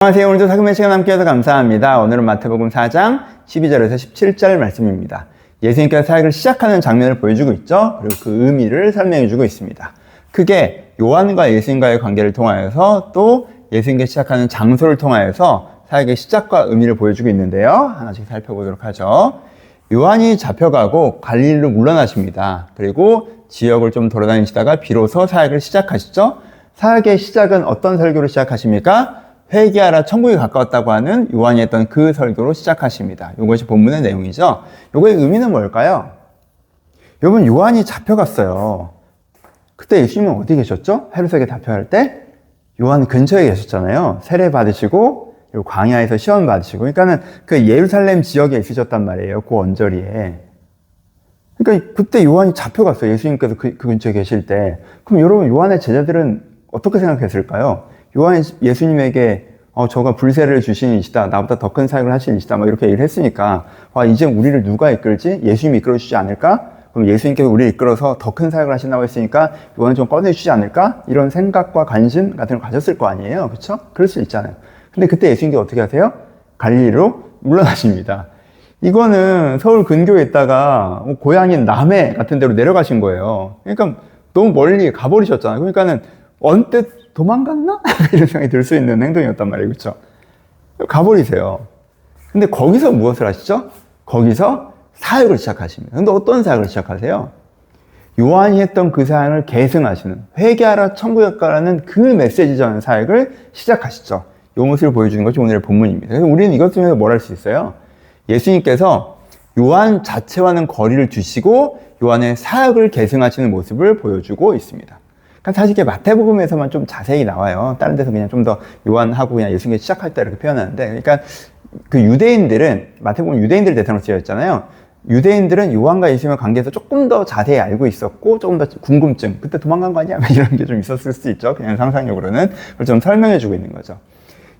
안녕하세요. 오늘도 사금의 시간 함께해서 감사합니다. 오늘은 마태복음 4장 12절에서 17절 말씀입니다. 예수님께서 사역을 시작하는 장면을 보여주고 있죠. 그리고 그 의미를 설명해주고 있습니다. 크게 요한과 예수님과의 관계를 통하여서 또 예수님께 시작하는 장소를 통하여서 사역의 시작과 의미를 보여주고 있는데요. 하나씩 살펴보도록 하죠. 요한이 잡혀가고 갈릴리로 물러나십니다. 그리고 지역을 좀 돌아다니시다가 비로소 사역을 시작하시죠. 사역의 시작은 어떤 설교로 시작하십니까? 회개하라 천국이 가까웠다고 하는 요한이 했던 그 설교로 시작하십니다. 이것이 본문의 내용이죠. 이거의 의미는 뭘까요? 여러분, 요한이 잡혀갔어요. 그때 예수님은 어디 계셨죠? 헤롯에게 잡혀갈 때 요한 근처에 계셨잖아요. 세례 받으시고 그리고 광야에서 시험 받으시고, 그러니까는 그 예루살렘 지역에 있으셨단 말이에요. 그 언저리에. 그러니까 그때 요한이 잡혀갔어요. 예수님께서 그 근처에 계실 때. 그럼 여러분, 요한의 제자들은 어떻게 생각했을까요? 요한이 예수님에게 저가 불세를 주신 이시다, 나보다 더 큰 사역을 하신 이시다, 뭐 이렇게 얘기를 했으니까 이제 우리를 누가 이끌지? 예수님이 이끌어주지 않을까? 그럼 예수님께서 우리를 이끌어서 더 큰 사역을 하신다고 했으니까 요한은 좀 꺼내주지 않을까? 이런 생각과 관심 같은 걸 가졌을 거 아니에요, 그렇죠? 그럴 수 있잖아요. 근데 그때 예수님께서 어떻게 하세요? 갈릴리로 물러나십니다. 이거는 서울 근교에 있다가 고향인 남해 같은 데로 내려가신 거예요. 그러니까 너무 멀리 가버리셨잖아요. 그러니까는 언뜻 도망갔나? 이런 생각이 들 수 있는 행동이었단 말이에요. 그렇죠? 가버리세요. 근데 거기서 무엇을 하시죠? 거기서 사역을 시작하십니다. 근데 어떤 사역을 시작하세요? 요한이 했던 그 사역을 계승하시는, 회개하라 천국에 가까라는 그 메시지 전하는 사역을 시작하시죠. 이 모습을 보여주는 것이 오늘의 본문입니다. 그래서 우리는 이것 중에서 뭘 할 수 있어요? 예수님께서 요한 자체와는 거리를 두시고 요한의 사역을 계승하시는 모습을 보여주고 있습니다. 사실 이게 마태복음에서만 좀 자세히 나와요. 다른 데서 그냥 좀 더 요한하고 그냥 예수님께 시작할 때 이렇게 표현하는데, 그러니까 그 유대인들은, 마태복음 유대인들 대상으로 쓰여있잖아요. 유대인들은 요한과 예수님의 관계에서 조금 더 자세히 알고 있었고, 조금 더 궁금증, 그때 도망간 거 아니야? 이런 게 좀 있었을 수 있죠. 그냥 상상력으로는. 그걸 좀 설명해주고 있는 거죠.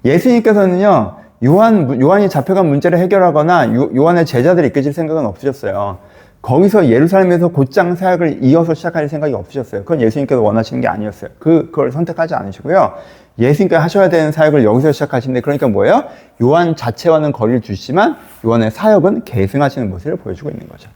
예수님께서는요, 요한이 잡혀간 문제를 해결하거나 요한의 제자들을 이끄실 생각은 없으셨어요. 거기서 예루살렘에서 곧장 사역을 이어서 시작할 생각이 없으셨어요. 그건 예수님께서 원하시는 게 아니었어요. 그걸 선택하지 않으시고요. 예수님께서 하셔야 되는 사역을 여기서 시작하시는데, 그러니까 뭐예요? 요한 자체와는 거리를 두시지만 요한의 사역은 계승하시는 모습을 보여주고 있는 거죠.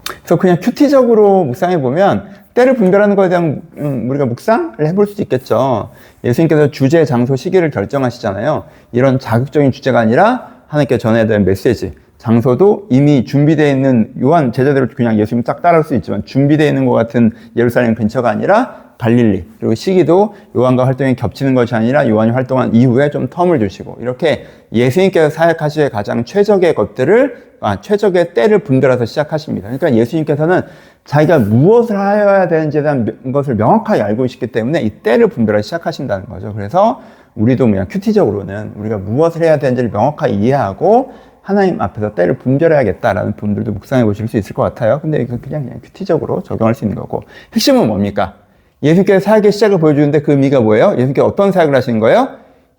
그래서 그냥 큐티적으로 묵상해 보면 때를 분별하는 것에 대한 우리가 묵상을 해볼 수도 있겠죠. 예수님께서 주제, 장소, 시기를 결정하시잖아요. 이런 자극적인 주제가 아니라 하나님께 전해야 되는 메시지, 장소도 이미 준비되어 있는, 요한 제자대로 그냥 예수님 딱 따라올 수 있지만 준비되어 있는 것 같은 예루살렘 근처가 아니라 갈릴리, 그리고 시기도 요한과 활동이 겹치는 것이 아니라 요한이 활동한 이후에 좀 텀을 주시고, 이렇게 예수님께서 사역하시기에 가장 최적의 것들을, 최적의 때를 분별해서 시작하십니다. 그러니까 예수님께서는 자기가 무엇을 하여야 되는지에 대한 것을 명확하게 알고 계시기 때문에 이 때를 분별해서 시작하신다는 거죠. 그래서 우리도 그냥 큐티적으로는 우리가 무엇을 해야 되는지를 명확하게 이해하고 하나님 앞에서 때를 분별해야겠다라는 분들도 묵상해 보실 수 있을 것 같아요. 근데 이건 그냥 큐티적으로 적용할 수 있는 거고, 핵심은 뭡니까? 예수님께서 사역의 시작을 보여주는데 그 의미가 뭐예요? 예수님께서 어떤 사역을 하시는 거예요?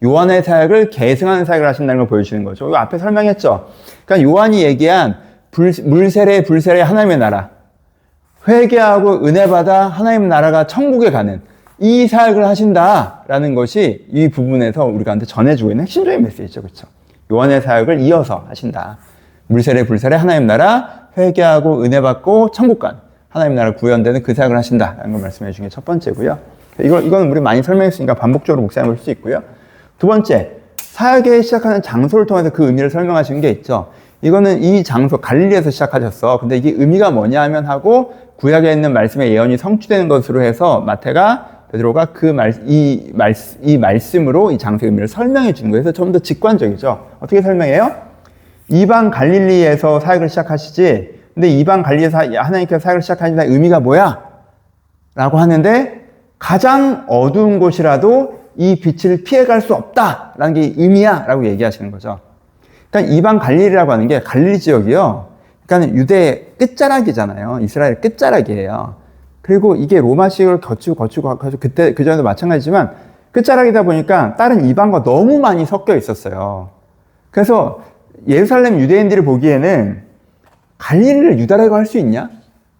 요한의 사역을 계승하는 사역을 하신다는 걸 보여주는 거죠. 이거 앞에 설명했죠. 그러니까 요한이 얘기한 물세례, 불세례 하나님의 나라, 회개하고 은혜 받아 하나님의 나라가 천국에 가는 이 사역을 하신다라는 것이 이 부분에서 우리가 전해주고 있는 핵심적인 메시지죠. 그렇죠? 요한의 사역을 이어서 하신다. 물세례, 불세례, 하나님 나라, 회개하고 은혜 받고 천국 간 하나님 나라 구현되는 그 사역을 하신다라는 걸 말씀해 주신 게 첫 번째고요. 이건 우리 많이 설명했으니까 반복적으로 묵상해 볼 수 있고요. 두 번째, 사역에 시작하는 장소를 통해서 그 의미를 설명하시는 게 있죠. 이거는 이 장소, 갈릴리에서 시작하셨어. 근데 이게 의미가 뭐냐 하면 하고 구약에 있는 말씀의 예언이 성취되는 것으로 해서 베드로가 이 말씀으로 이 장소의 의미를 설명해 주는 거예요. 그래서 좀 더 직관적이죠. 어떻게 설명해요? 이방 갈릴리에서 사역을 시작하시지, 근데 이방 갈릴리에서 하나님께서 사역을 시작하신다 의미가 뭐야? 라고 하는데, 가장 어두운 곳이라도 이 빛을 피해갈 수 없다라는 게 의미야 라고 얘기하시는 거죠. 그러니까 이방 갈릴리라고 하는 게, 갈릴리 지역이요, 그러니까 유대의 끝자락이잖아요. 이스라엘 끝자락이에요. 그리고 이게 로마식을 거치고 그때 그전에도 마찬가지지만 끝자락이다 보니까 다른 이방과 너무 많이 섞여 있었어요. 그래서 예루살렘 유대인들이 보기에는 갈릴리를 유다라고 할 수 있냐?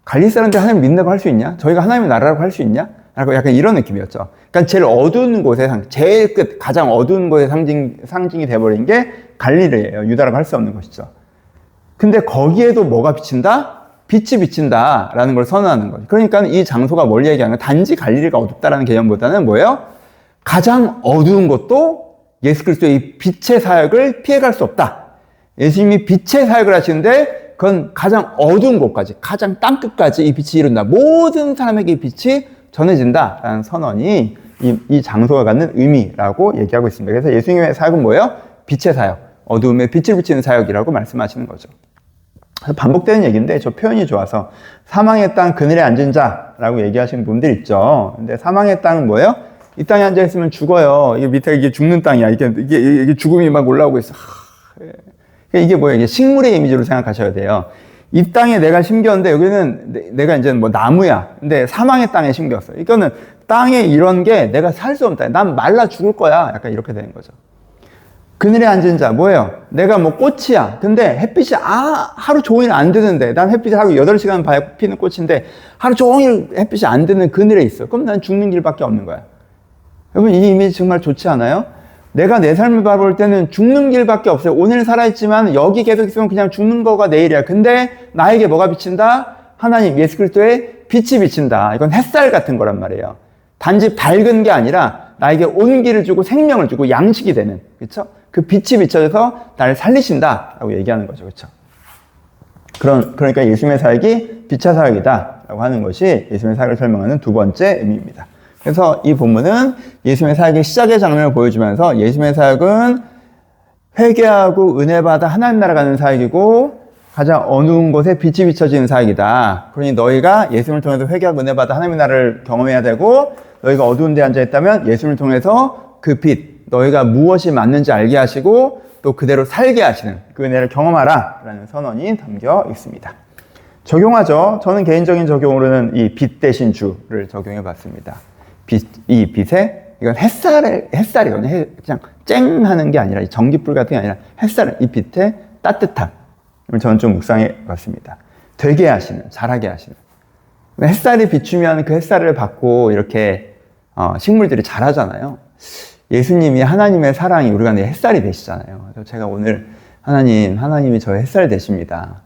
갈릴리 사람들이 하나님 믿는다고 할 수 있냐? 저희가 하나님의 나라라고 할 수 있냐? 약간 이런 느낌이었죠. 그러니까 제일 어두운 곳에, 제일 끝, 가장 어두운 곳에 상징이 돼버린 게 갈릴리예요. 유다라고 할 수 없는 것이죠. 근데 거기에도 뭐가 비친다? 빛이 비친다 라는 걸 선언하는 거죠. 그러니까 이 장소가 뭘 얘기하는 거야? 단지 갈릴리가 어둡다라는 개념보다는 뭐예요? 가장 어두운 곳도 예수 그리스도의 빛의 사역을 피해갈 수 없다. 예수님이 빛의 사역을 하시는데 그건 가장 어두운 곳까지, 가장 땅끝까지 이 빛이 이룬다. 모든 사람에게 이 빛이 전해진다라는 선언이 이 장소가 갖는 의미라고 얘기하고 있습니다. 그래서 예수님의 사역은 뭐예요? 빛의 사역, 어두움에 빛을 비치는 사역이라고 말씀하시는 거죠. 그래서 반복되는 얘기인데 저 표현이 좋아서 사망의 땅 그늘에 앉은 자라고 얘기하시는 분들 있죠. 근데 사망의 땅은 뭐예요? 이 땅에 앉아 있으면 죽어요. 이게 밑에 이게 죽는 땅이야. 이게 죽음이 막 올라오고 있어. 이게 뭐예요? 이게 식물의 이미지로 생각하셔야 돼요. 이 땅에 내가 심겼는데 여기는 내가 이제 뭐 나무야. 근데 사망의 땅에 심겼어. 이거는 땅에 이런 게 내가 살 수 없다. 난 말라 죽을 거야. 약간 이렇게 되는 거죠. 그늘에 앉은 자 뭐예요? 내가 뭐 꽃이야. 근데 햇빛이 하루 종일 안 드는데 난 햇빛이 하루 8시간 피는 꽃인데 하루 종일 햇빛이 안 드는 그늘에 있어. 그럼 난 죽는 길밖에 없는 거야. 여러분 이 이미지 정말 좋지 않아요? 내가 내 삶을 바라볼 때는 죽는 길밖에 없어요. 오늘 살아있지만 여기 계속 있으면 그냥 죽는 거가 내일이야. 근데 나에게 뭐가 비친다? 하나님 예수 그리스도의 빛이 비친다. 이건 햇살 같은 거란 말이에요. 단지 밝은 게 아니라 나에게 온기를 주고 생명을 주고 양식이 되는, 그렇죠? 그 빛이 비춰져서 나를 살리신다라고 얘기하는 거죠, 그렇죠? 그러니까 예수님의 사역이 빛의 사역이다라고 하는 것이 예수님의 사역을 설명하는 두 번째 의미입니다. 그래서 이 본문은 예수님의 사역의 시작의 장면을 보여주면서 예수님의 사역은 회개하고 은혜 받아 하나님 나라 가는 사역이고 가장 어두운 곳에 빛이 비춰지는 사역이다. 그러니 너희가 예수님을 통해서 회개하고 은혜 받아 하나님의 나라를 경험해야 되고 너희가 어두운 데 앉아 있다면 예수님을 통해서 그 빛, 너희가 무엇이 맞는지 알게 하시고 또 그대로 살게 하시는 그 은혜를 경험하라 라는 선언이 담겨 있습니다. 적용하죠. 저는 개인적인 적용으로는 이 빛 대신 주를 적용해 봤습니다. 이 빛에 이건 햇살이거든요. 그냥 쨍 하는 게 아니라 전기불 같은 게 아니라 햇살, 이 빛의 따뜻함. 저는 좀 묵상해 봤습니다. 되게 하시는, 잘하게 하시는. 햇살이 비추면 그 햇살을 받고 이렇게 식물들이 자라잖아요. 예수님이 하나님의 사랑이 우리가 내 햇살이 되시잖아요. 그래서 제가 오늘 하나님이 저의 햇살 되십니다.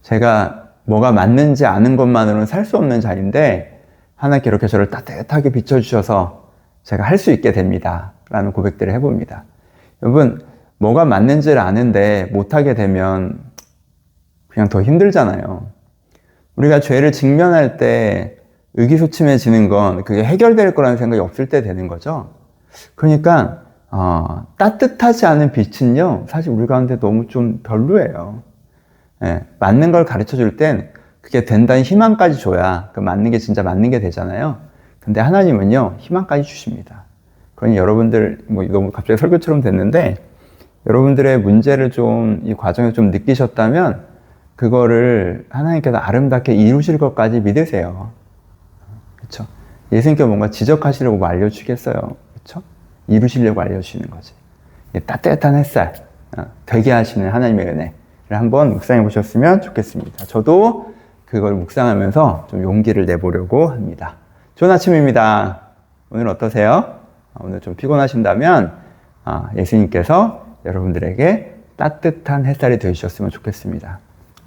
제가 뭐가 맞는지 아는 것만으로는 살 수 없는 자리인데 하나님께 이렇게 저를 따뜻하게 비춰주셔서 제가 할 수 있게 됩니다. 라는 고백들을 해봅니다. 여러분, 뭐가 맞는지를 아는데 못하게 되면 그냥 더 힘들잖아요. 우리가 죄를 직면할 때 의기소침해지는 건 그게 해결될 거라는 생각이 없을 때 되는 거죠. 그러니까 따뜻하지 않은 빛은요 사실 우리 가운데 너무 좀 별로예요. 맞는 걸 가르쳐 줄 땐 그게 된다는 희망까지 줘야 그 맞는 게 진짜 맞는 게 되잖아요. 근데 하나님은요 희망까지 주십니다. 그러니 여러분들 뭐 너무 갑자기 설교처럼 됐는데 여러분들의 문제를 좀 이 과정에서 좀 느끼셨다면 그거를 하나님께서 아름답게 이루실 것까지 믿으세요. 그렇죠? 예수님께 뭔가 지적하시려고 뭐 알려주겠어요. 그렇죠? 이루시려고 알려주시는 거지. 따뜻한 햇살, 되게 하시는 하나님의 은혜를 한번 묵상해 보셨으면 좋겠습니다. 저도 그걸 묵상하면서 좀 용기를 내보려고 합니다. 좋은 아침입니다. 오늘 어떠세요? 오늘 좀 피곤하신다면 예수님께서 여러분들에게 따뜻한 햇살이 되셨으면 좋겠습니다.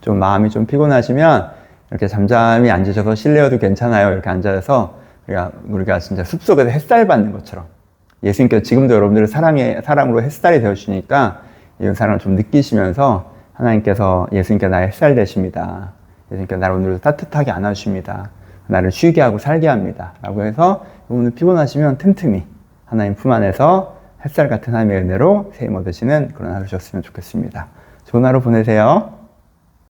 좀 마음이 좀 피곤하시면 이렇게 잠잠히 앉으셔서 실내여도 괜찮아요. 이렇게 앉아서 우리가 진짜 숲속에서 햇살 받는 것처럼 예수님께서 지금도 여러분들을 사랑으로 햇살이 되어주시니까 이 사랑을 좀 느끼시면서 하나님께서 예수님께 나의 햇살 되십니다. 예수님께서 나를 오늘도 따뜻하게 안아주십니다. 나를 쉬게 하고 살게 합니다. 라고 해서 오늘 피곤하시면 틈틈이 하나님 품 안에서 햇살 같은 하나님의 은혜로 세임 얻으시는 그런 하루 되셨으면 좋겠습니다. 좋은 하루 보내세요.